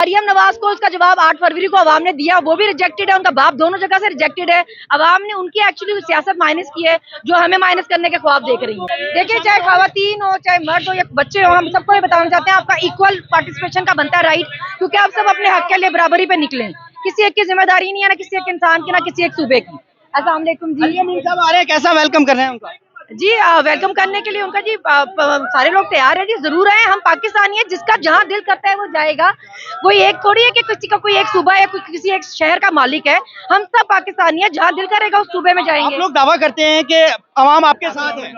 मरियम नवाज को उसका जवाब 8 फरवरी को अवाम ने दिया, वो भी रिजेक्टेड है, उनका बाप दोनों जगह से रिजेक्टेड है। अवाम ने उनकी एक्चुअली सियासत माइनस की है, जो हमें माइनस करने के ख्वाब देख रही है। देखिए, चाहे खवातीन हो, चाहे मर्द हो या बच्चे हो, हम सबको ये बताना चाहते हैं आपका इक्वल पार्टिसिपेशन का बनता है राइट, क्योंकि आप सब अपने हक के लिए बराबरी पे निकले। किसी एक की जिम्मेदारी नहीं है, ना किसी एक इंसान की, ना किसी एक सूबे की। अस्सलाम वालेकुम जी। साहब आ रहे हैं, कैसा वेलकम कर रहे हैं उनका? जी वेलकम करने के लिए उनका जी सारे लोग तैयार हैं जी, जरूर है। हम पाकिस्तानी है, जिसका जहाँ दिल करता है वो जाएगा। कोई एक थोड़ी है कि किसी का कोई एक सूबा या कोई किसी एक शहर का मालिक है। हम सब पाकिस्तानी है, जहाँ दिल करेगा उस सूबे में जाएंगे। आप लोग दावा करते हैं कि अवाम आपके साथ है।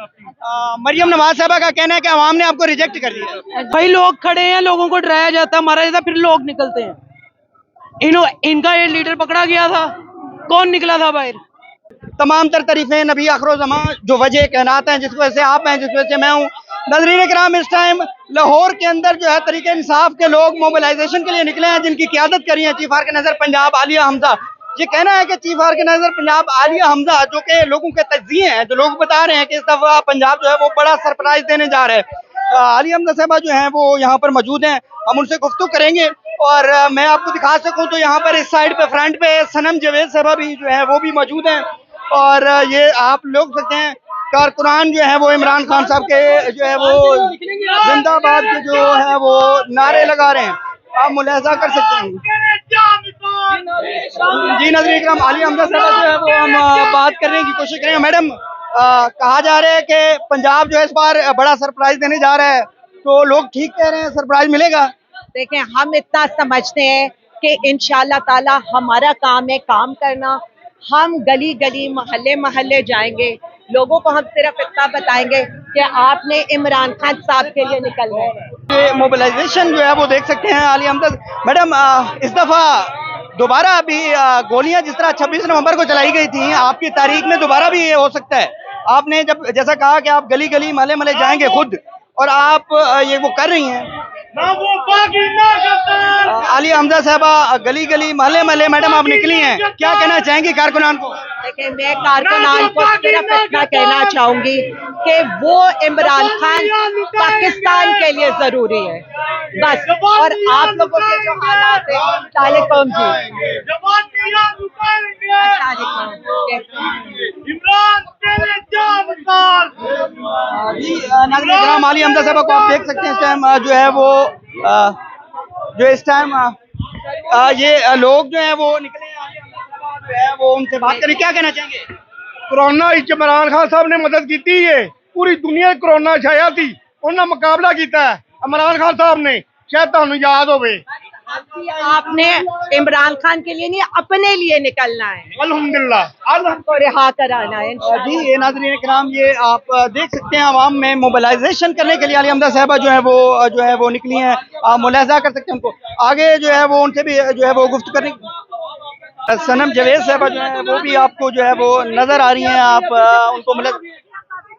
मरियम नवाज साहबा का कहना है कि अवाम ने आपको रिजेक्ट कर दिया। भाई लोग खड़े हैं, लोगों को डराया जाता है, मारा जाता है, फिर लोग निकलते हैं। इनका ये लीडर पकड़ा गया था, कौन निकला था बाहर? तमाम तर तारीफें नबी आखिर ज़मां, जो वजह कहनात हैं, जिस वजह से आप हैं, जिस वजह से मैं हूँ। नाज़रीन किराम, इस टाइम लाहौर के अंदर जो है तरीके इंसाफ के लोग मोबिलाइजेशन के लिए निकले हैं, जिनकी क़यादत करी है चीफ ऑर्गेनाइजर पंजाब आलिया हमजा। ये कहना है कि चीफ ऑर्गेनाइजर पंजाब आलिया हमजा, जो कि लोगों के तज्जिए हैं, जो लोग बता रहे हैं कि इस दफा पंजाब जो है वो बड़ा सरप्राइज देने जा रहा है। आलिया हमजा साहबा जो है वो यहाँ पर मौजूद हैं, हम उनसे गुफ्तगू करेंगे। और मैं आपको दिखा सकूँ तो यहाँ पर इस साइड पे फ्रंट पे सनम जवेद साहबा भी जो है वो भी मौजूद हैं। और ये आप लोग सकते हैं कारकुनान जो है वो इमरान खान साहब के जो है वो जिंदाबाद के जो है वो नारे लगा रहे हैं, आप मुलाहिजा कर सकते हैं। जी नाज़रीन इकराम, आलिया हमजा साहब जो है वो हम बात करने की कोशिश करेंगे। मैडम, कहा जा रहा है कि पंजाब जो है इस बार बड़ा सरप्राइज देने जा रहा है, तो लोग ठीक कह रहे हैं, सरप्राइज मिलेगा? देखें, हम इतना समझते हैं कि इंशाल्लाह ताला हमारा काम है काम करना। हम गली गली मोहल्ले मोहल्ले जाएंगे, लोगों को हम सिर्फ इतना बताएंगे कि आपने इमरान खान साहब के लिए निकलना है। ये मोबिलाइजेशन जो है वो देख सकते हैं आलिया हमजा। मैडम, इस दफा दोबारा अभी गोलियां जिस तरह 26 नवंबर को चलाई गई थी, आपकी तारीख में दोबारा भी ये हो सकता है? आपने जब जैसा कहा कि आप गली गली महल्ले महल्ले जाएंगे खुद, और आप ये वो कर रही हैं आलिया हमजा साहबा, गली गली महल्ले महल्ले मैडम आप निकली हैं, क्या कहना चाहेंगी कारकुनान को? देखिए, मैं कारकुनान को सिर्फ इतना कहना चाहूंगी कि वो इमरान खान पाकिस्तान के लिए जरूरी है बस। और आप लोगों के जो हालात है, तालिकुम जी, नाज़रीन आलिया हमजा साहबा को आप देख सकते हैं इस टाइम जो है वो जो इस टाइम ये लोग जो है वो निकले हैं, आलिया हमजा साहबा जो है वो उनसे बात करें, क्या कहना चाहेंगे? कोरोना इमरान खान साहब ने मदद की है, पूरी दुनिया कोरोना छाया थी, उन्होंने मुकाबला किया है इमरान खान साहब ने, शायद तुहानू याद होवे। आपने इमरान खान के लिए नहीं, अपने लिए निकलना है। अल्हम्दुलिल्लाह, अब हमको रिहा कराना है। जी ये नाज़रीन इकराम, ये आप देख सकते हैं आवाम में मोबिलाइजेशन करने के लिए आलिया हमजा साहबा जो है वो निकली हैं, आप मुलाहिजा कर सकते हैं उनको। आगे जो है वो उनसे भी जो है वो गुफ्तगू करने। सनम जवेद साहबा जो है वो भी आपको जो है वो नजर आ रही हैं, आप उनको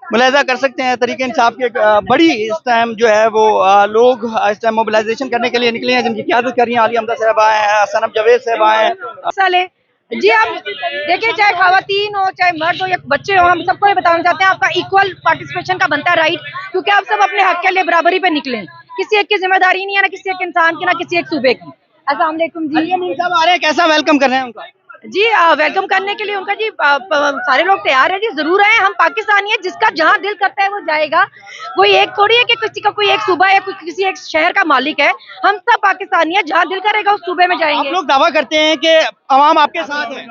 मुलाहिजा कर सकते हैं। तरीके इंसाफ के बड़ी इस टाइम जो है वो लोग इस टाइम मोबिलाइजेशन करने के लिए निकले हैं, जिनकी क़यादत कर रही हैं आलिया हमजा साहबा हैं, सनम जवेद साहबा हैं। साले जी, हम देखिए, चाहे खवातीन हो, चाहे मर्द हो या बच्चे हो, हम सबको ये बताना चाहते हैं आपका इक्वल पार्टिसिपेशन का बनता है राइट, क्योंकि आप सब अपने हक के लिए बराबरी पे निकले। किसी एक की जिम्मेदारी नहीं है, ना किसी एक इंसान की, ना किसी एक सूबे की। अस्सलाम वालेकुम जी। साहब आ रहे हैं, कैसा वेलकम कर रहे हैं उनका? जी वेलकम करने के लिए उनका जी सारे लोग तैयार हैं जी, जरूर है। हम पाकिस्तानी है, जिसका जहाँ दिल करता है वो जाएगा। कोई एक थोड़ी है कि किसी का कोई एक सूबा या कोई किसी एक शहर का मालिक है। हम सब पाकिस्तानी है, जहाँ दिल करेगा उस सूबे में जाएंगे। आप लोग दावा करते हैं कि अवाम आपके साथ है।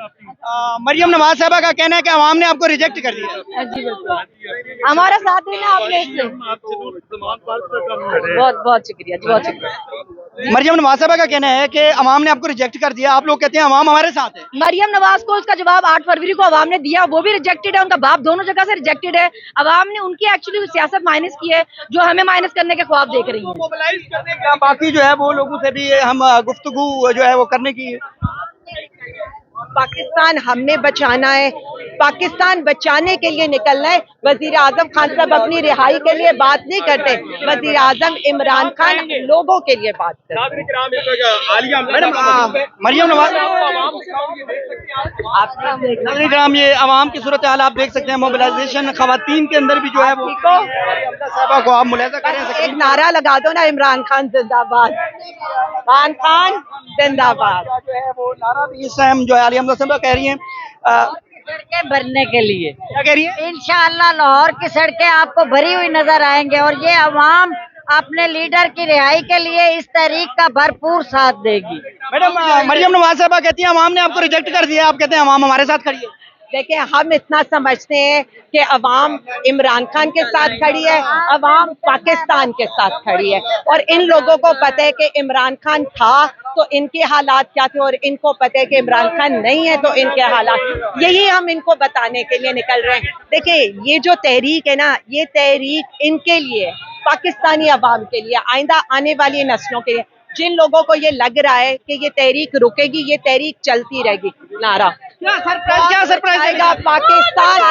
मरियम नवाज साहबा का कहना है कि अवाम ने आपको रिजेक्ट कर दिया। जी बिल्कुल, हमारा साथ देना आपने इसलिए बहुत बहुत शुक्रिया जी, बहुत शुक्रिया। मरियम नवाज साहबा का कहना है कि अवाम ने आपको रिजेक्ट कर दिया, आप लोग कहते हैं अवाम हमारे साथ है। मरियम नवाज को उसका जवाब 8 फरवरी को अवाम ने दिया, वो भी रिजेक्टेड है, उनका बाप दोनों जगह से रिजेक्टेड है। अवाम ने उनकी एक्चुअली सियासत माइनस की है, जो हमें माइनस करने के ख्वाब देख रही है। मोबिलाइज करने का बाकी जो है वो लोगों से भी हम गुफ्तगू जो है वो करने की। पाकिस्तान हमने बचाना है, पाकिस्तान बचाने के लिए निकलना है। वजीर आजम खान साहब अपनी रिहाई के लिए बात नहीं करते, वजीर आजम इमरान खान लोगों के लिए बात करते हैं। मैडम, मरियम नवाज नाज़रीन किराम, ये आवाम की सूरत हाल आप देख सकते हैं। मोबिलाइजेशन खवातीन के अंदर भी जो है वो साहबा को आप मुलाहिजा करें। एक नारा लगा दो ना, इमरान खान जिंदाबाद, इमरान खान जिंदाबाद। जो है वो नारा भी इस टाइम जो है आलिया हमजा साहबा कह रही हैं सड़कें भरने के लिए। क्या कह रही है? इंशाअल्लाह लाहौर की सड़कें आपको भरी हुई नजर आएंगे और ये अवाम अपने लीडर की रिहाई के लिए इस तहरीक का भरपूर साथ देगी। मैडम मरियम नवाज साहबा कहती हैं अवाम ने आपको रिजेक्ट कर दिया, आप कहते हैं अवाम हमारे साथ खड़ी है। देखिए, हम इतना समझते हैं कि अवाम इमरान खान के साथ खड़ी है, अवाम पाकिस्तान के साथ खड़ी है, और इन लोगों को पता है कि इमरान खान था तो इनके हालात क्या थे, और इनको पता है कि इमरान खान नहीं है तो इनके हालात। यही हम इनको बताने के लिए निकल रहे हैं। देखिए, ये जो तहरीक है ना, ये तहरीक इनके लिए, पाकिस्तानी अवाम के लिए, आइंदा आने वाली नस्लों के लिए। जिन लोगों को ये लग रहा है कि ये तहरीक रुकेगी, ये तहरीक चलती रहेगी। नारा क्या सरप्राइज आएगा? पाकिस्तान,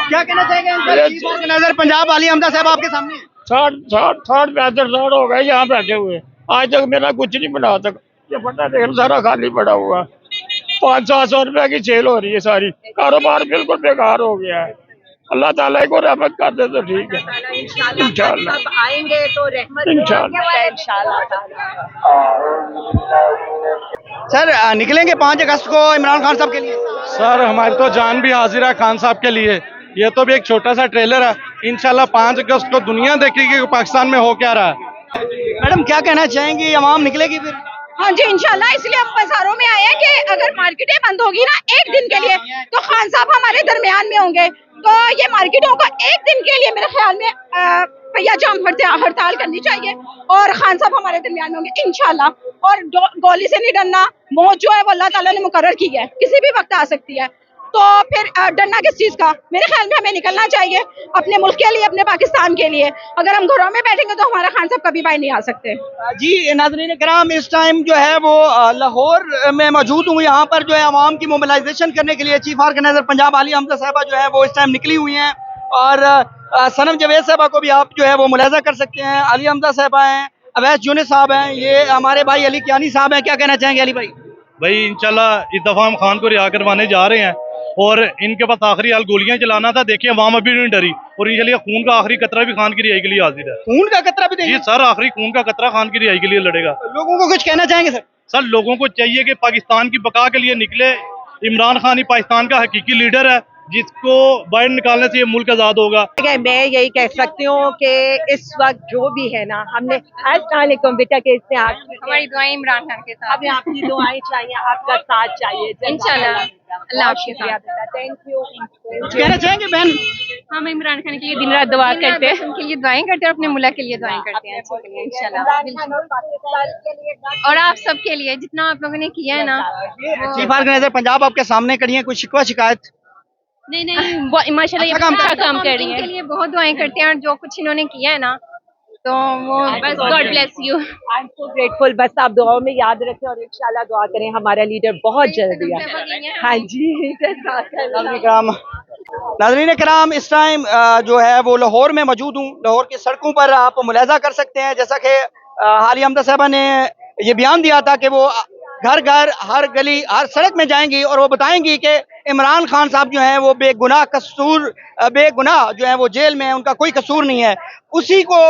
क्या कहना चाहेंगे? चीफ ऑर्गेनाइजर पंजाब आलिया हमजा साहब आपके सामने। 60-65 हो गए यहाँ बैठे हुए, आज तक मेरा कुछ नहीं बना तक। ये फटा देख सारा खाली पड़ा हुआ, 500-700 रुपए की सेल हो रही है सारी, कारोबार बिल्कुल बेकार हो गया है। अल्लाह ताला को रहमत कर दे तो ठीक है। इंशाल्लाह सब आएंगे तो रहमत इंशाल्लाह। सर निकलेंगे 5 अगस्त को इमरान खान साहब के लिए? सर हमारी तो जान भी हाजिर है खान साहब के लिए। ये तो भी एक छोटा सा ट्रेलर है, इंशाल्लाह 5 अगस्त को दुनिया देखेगी कि पाकिस्तान में हो क्या रहा है। मैडम क्या कहना चाहेंगी, अवाम निकलेगी फिर? हाँ जी, इंशाल्लाह। इसलिए हम बाजारों में आए हैं कि अगर मार्केटें बंद होगी ना एक दिन के लिए, तो खान साहब हमारे दरमियान में होंगे। तो ये मार्केटों को एक दिन के लिए मेरे ख्याल में पहिया जाम हड़ताल करनी चाहिए और खान साहब हमारे दरमियान में होंगे इंशाल्लाह। और गोली से नहीं डरना, मौत जो है वो अल्लाह ताला ने मुकर्रर की है, किसी भी वक्त आ सकती है। तो फिर डरना किस चीज का? मेरे ख्याल में हमें निकलना चाहिए अपने मुल्क के लिए, अपने पाकिस्तान के लिए। अगर हम घरों में बैठेंगे तो हमारा खान साहब कभी बाहर नहीं आ सकते। जी नाज़रीन किराम, इस टाइम जो है वो लाहौर में मौजूद हूँ। यहाँ पर जो है आवाम की मोबिलाइजेशन करने के लिए चीफ ऑर्गेनाइजर पंजाब आलिया हमजा साहबा जो है वो इस टाइम निकली हुई हैं, और सनम जवेद साहबा को भी आप जो है वो मुलाहिजा कर सकते हैं। आलिया हमजा साहबा हैं, अवैस यूनिस साहब हैं, ये हमारे भाई अली कियानी साहब हैं। क्या कहना चाहेंगे अली भाई? भाई इंशाल्लाह इस दफा हम खान को रिहा करवाने जा रहे हैं, और इनके पास आखिरी हाल गोलियां चलाना था। देखिए अवाम अभी नहीं डरी, और इंशाल्लाह खून का आखिरी कतरा भी खान की रिहाई के लिए हाजिर है। खून का कतरा भी जी देखिए सर, आखिरी खून का कतरा खान की रिहाई के लिए लड़ेगा। लोगों को कुछ कहना चाहेंगे सर? सर लोगों को चाहिए कि पाकिस्तान की बका के लिए निकले। इमरान खान ही पाकिस्तान का हकीकी लीडर है, जिसको बाहर निकालने से ये मुल्क आजाद होगा। मैं यही कह सकती हूँ कि इस वक्त जो भी है ना, हमने अस्सलामुअलैकुम बेटा के इससे हमारी दुआएं इमरान खान के साथ। हमें आपकी दुआएं चाहिए, आपका साथ चाहिए इंशाल्लाह। अल्लाह आपके शुक्रिया बेटा, थैंक यू। कुछ कहना चाहेंगे बहन? हम इमरान खान के लिए दिन रात दुआ करते हैं, उनके लिए दुआएं करते हैं और अपने मुल्क के लिए दुआएं करते हैं। इंशाल्लाह। और आप सबके लिए जितना आप लोगों ने किया है ना। चीफ ऑर्गेनाइजर पंजाब आपके सामने खड़ी है, कुछ शिकवा शिकायत? नहीं, माशाल्लाह ये अच्छा काम कर रही हैं। इनके लिए बहुत दुआएं करते हैं, और जो कुछ इन्होंने किया है ना, तो वो बस God bless you. I am so grateful. बस आप दुआओं में याद रखें और इंशाल्लाह दुआ करें, हमारा लीडर बहुत जल्दी है। हाँ जी। नाज़रीन कराम, इस टाइम जो है वो लाहौर में मौजूद हूँ। लाहौर की सड़कों पर आप मुलाहिजा कर सकते हैं, जैसा कि हालिया हमजा साहबा ने ये बयान दिया था कि वो घर घर, हर गली, हर सड़क में जाएंगी और वो बताएंगी कि इमरान खान साहब जो हैं वो बेगुनाह जो है वो जेल में है, उनका कोई कसूर नहीं है। उसी को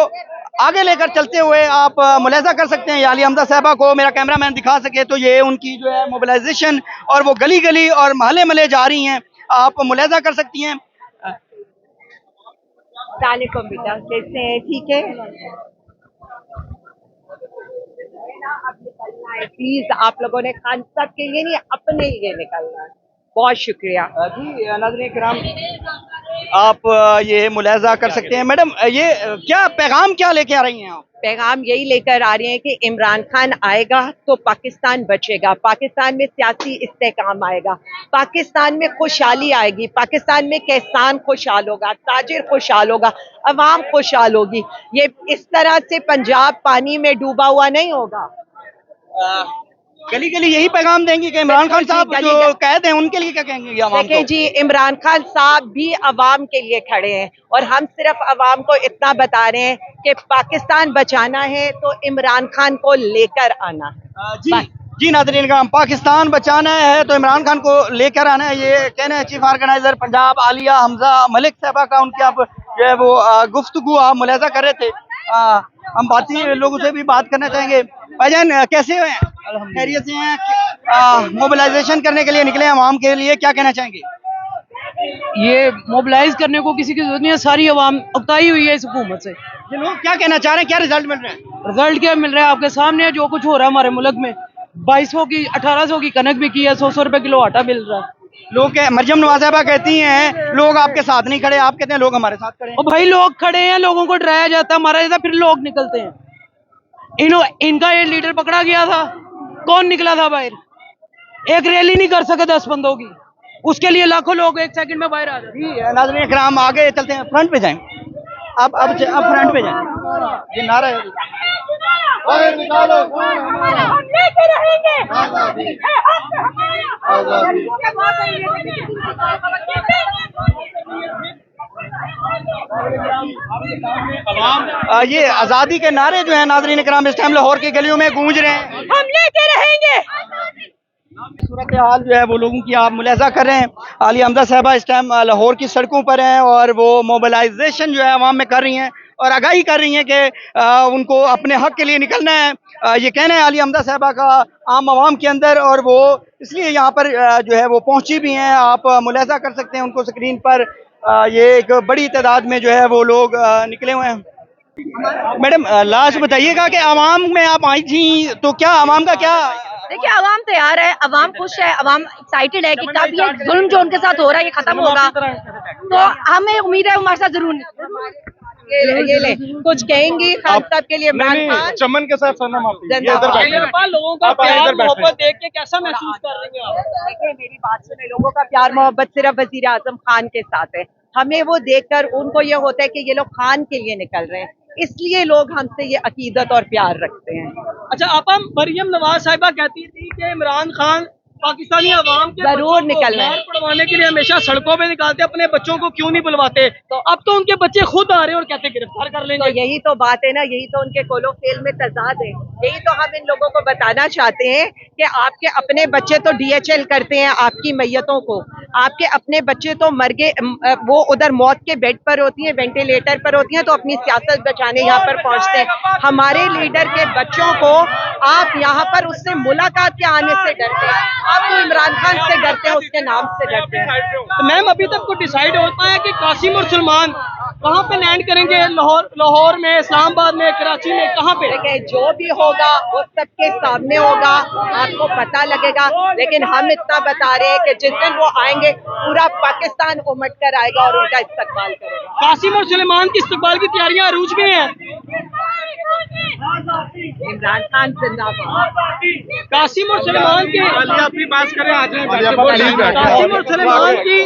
आगे लेकर चलते हुए आप मुलाहिजा कर सकते हैं आलिया हमजा साहबा को। मेरा कैमरामैन दिखा सके तो ये उनकी जो है मोबिलाइजेशन, और वो गली गली और महल्ले महल्ले जा रही हैं, आप मुलाहिजा कर सकती हैं। वालेकुम बेटा, कैसे हैं? ठीक है। अब निकलना है, प्लीज आप लोगों ने खान साहब के लिए नहीं, अपने लिए निकलना है। बहुत शुक्रिया जी नाज़रीन किराम, आप ये मुलाहिजा कर सकते हैं। मैडम ये क्या पैगाम क्या लेके आ रही हैं आप? पैगाम यही लेकर आ रहे हैं कि इमरान खान आएगा तो पाकिस्तान बचेगा, पाकिस्तान में सियासी इस्तेकाम आएगा, पाकिस्तान में खुशहाली आएगी, पाकिस्तान में किसान खुशहाल होगा, ताजिर खुशहाल होगा, अवाम खुशहाल होगी। ये इस तरह से पंजाब पानी में डूबा हुआ नहीं होगा। गली गली यही पैगाम देंगी कि इमरान खान साहब गली जो गली- कैद हैं उनके लिए क्या कहेंगे आवाम देखिए को? जी, इमरान खान साहब भी अवाम के लिए खड़े हैं और हम सिर्फ अवाम को इतना बता रहे हैं कि पाकिस्तान बचाना है तो इमरान खान को लेकर आना है। जी जी नाज़रीन का पाकिस्तान बचाना है तो इमरान खान को लेकर आना है, ये कहना है चीफ ऑर्गेनाइजर पंजाब आलिया हमजा मलिक साहबा का। उनके आप जो है वो गुफ्तगू आप मुलाजा कर रहे थे। हम बाकी लोगों से भी बात करना चाहेंगे। भाईजान कैसे हैं? खैरियत से हैं? मोबिलाइजेशन करने के लिए निकले हैं आवाम के लिए, क्या कहना चाहेंगे? ये मोबिलाइज करने को किसी की जरूरत नहीं है, सारी अवाम उकताई हुई है इस हुकूमत से। ये लोग क्या कहना चाह रहे हैं, क्या रिजल्ट मिल रहे हैं? रिजल्ट क्या मिल रहा है आपके सामने है, जो कुछ हो रहा है हमारे मुल्क में। 2200 की 1800 की कनक भी की है, 100 रुपए किलो आटा मिल रहा है। लोग मरियम नवाज साहबा कहती हैं लोग आपके साथ नहीं खड़े, आप कहते हैं लोग हमारे साथ खड़े हैं। और भाई लोग खड़े हैं, लोगों को डराया जाता है, मारा जाता है, फिर लोग निकलते हैं। इनका ये लीडर पकड़ा गया था, कौन निकला था बाहर? एक रैली नहीं कर सके 10 बंदों की, उसके लिए लाखों लोग एक सेकंड में बाहर आ रहे हैं। नाज़रीन इकराम आगे चलते हैं, फ्रंट पे जाएं। अब फ्रंट पे जाएं। ये नारा है हम लेके रहेंगे। ये आज़ादी के नारे जो है नाज़रीन इकराम इस टाइम लाहौर की गलियों में गूंज रहे हैं। हम लेके रहेंगे। सूरत हाल जो है वो लोगों की आप मुलाजा कर रहे हैं। आलिया हमजा साहबा इस टाइम लाहौर की सड़कों पर हैं और वो मोबिलाइजेशन जो है अवाम में कर रही हैं और आगाही कर रही हैं कि उनको अपने हक के लिए निकलना है। ये कहना है आलिया हमजा साहबा का आम आवाम के अंदर, और वो इसलिए यहाँ पर जो है वो पहुँची भी हैं। आप मुलाजा कर सकते हैं उनको स्क्रीन पर। ये एक बड़ी तादाद में जो है वो लोग निकले हुए हैं। मैडम लास्ट बताइएगा कि आवाम में आप आई थी तो क्या आवाम का क्या? देखिए अवाम तैयार है, अवाम खुश है, अवाम एक्साइटेड है कि कब ये जुल्म जो उनके साथ हो रहा है ये खत्म होगा। तो हमें उम्मीद है हमारे साथ जरूर ये ले कुछ कहेंगी खान साहब के लिए। इमरान खान चमन के साथ सनम आप जिंदाबाद। लोगों का प्यार मोहब्बत देख के कैसा महसूस कर रही हैं आप? देखिए मेरी बात सुने, लोगों का प्यार मोहब्बत सिर्फ वजीर आजम खान के साथ है। हमें वो देखकर उनको ये होता है कि ये लोग खान के लिए निकल रहे हैं, इसलिए लोग हमसे ये अकीदत और प्यार रखते हैं। अच्छा आपा, मरियम नवाज साहिबा कहती थी कि इमरान खान पाकिस्तानी अवाम के जरूर निकलना है। मार पड़वाने के लिए हमेशा सड़कों पे निकालते, अपने बच्चों को क्यों नहीं बुलवाते? तो अब तो उनके बच्चे खुद आ रहे हैं और कहते गिरफ्तार कर तो लेंगे। यही तो बात है ना, यही तो उनके कोलो खेल में तजाद है। यही तो हम इन लोगों को बताना चाहते हैं कि आपके अपने बच्चे तो DHL करते हैं आपकी मैयतों को, आपके अपने बच्चे तो मर गए, वो उधर मौत के बेड पर होती हैं, वेंटिलेटर पर होती हैं, तो अपनी सियासत बचाने यहाँ पर पहुँचते हैं। हमारे लीडर के बच्चों को आप यहाँ पर उससे मुलाकात के आने से डरते हैं, आप तो इमरान खान से डरते हैं, उसके नाम से डरते हैं। तो मैम अभी तक को डिसाइड होता है कि कासिम और सलमान कहाँ पे लैंड करेंगे? लाहौर में, इस्लामाबाद में, कराची में, कहाँ पे? देखिए जो भी होगा वो सबके सामने होगा, आपको पता लगेगा। लेकिन हम इतना बता रहे हैं कि जिस दिन वो आएंगे पूरा पाकिस्तान उमड़ कर आएगा और उनका इस्तकबाल करेगा। कासिम और सलमान की इस्तकबाल की तैयारियां अरूज में हैं। इमरान खान जिंदाबाद। कासिम और सलमान की अपनी बात करें आज कासिम और सलमान की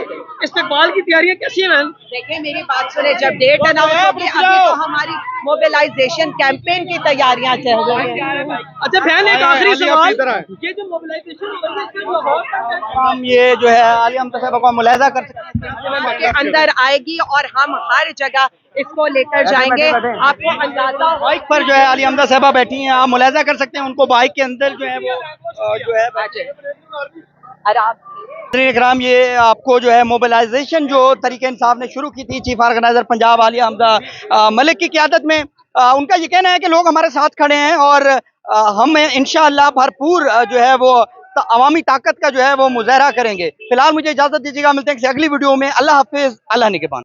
इस्तकबाल की तैयारियां कैसी हैं मैम? देखिए मेरी बात सुने, जब डेट अनाउंस होगी, अभी तो हमारी मोबिलाइजेशन कैंपेन की तैयारियां चल रही हैं। अच्छा बहन, एक आखिरी सवाल, ये जो मोबिलाइजेशन हो रही है इसमें लाहौर हम ये जो है आलिया हमजा साहबा का मुलाजा कर सकते हैं के अंदर आएगी और हम हर जगह इसको लेकर जाएंगे। आपको अंदाजा बाइक पर जो है आलिया हमजा साहबा बैठी हैं, आप मुलाजा कर सकते हैं उनको बाइक के अंदर जो है वो जो है बैठे। आराम। इकराम ये आपको जो है मोबिलाइजेशन जो तरीके इंसाफ ने शुरू की थी चीफ ऑर्गेनाइजर पंजाब आलिया हमजा मलिक की क़यादत में, उनका ये कहना है कि लोग हमारे साथ खड़े हैं और हम इंशाअल्लाह भरपूर जो है वो अवामी ताकत का जो है वो मुजाहरा करेंगे। फिलहाल मुझे इजाजत दीजिएगा, मिलते हैं किसी अगली वीडियो में। अल्लाह हाफिज, अल्लाह निगहबान।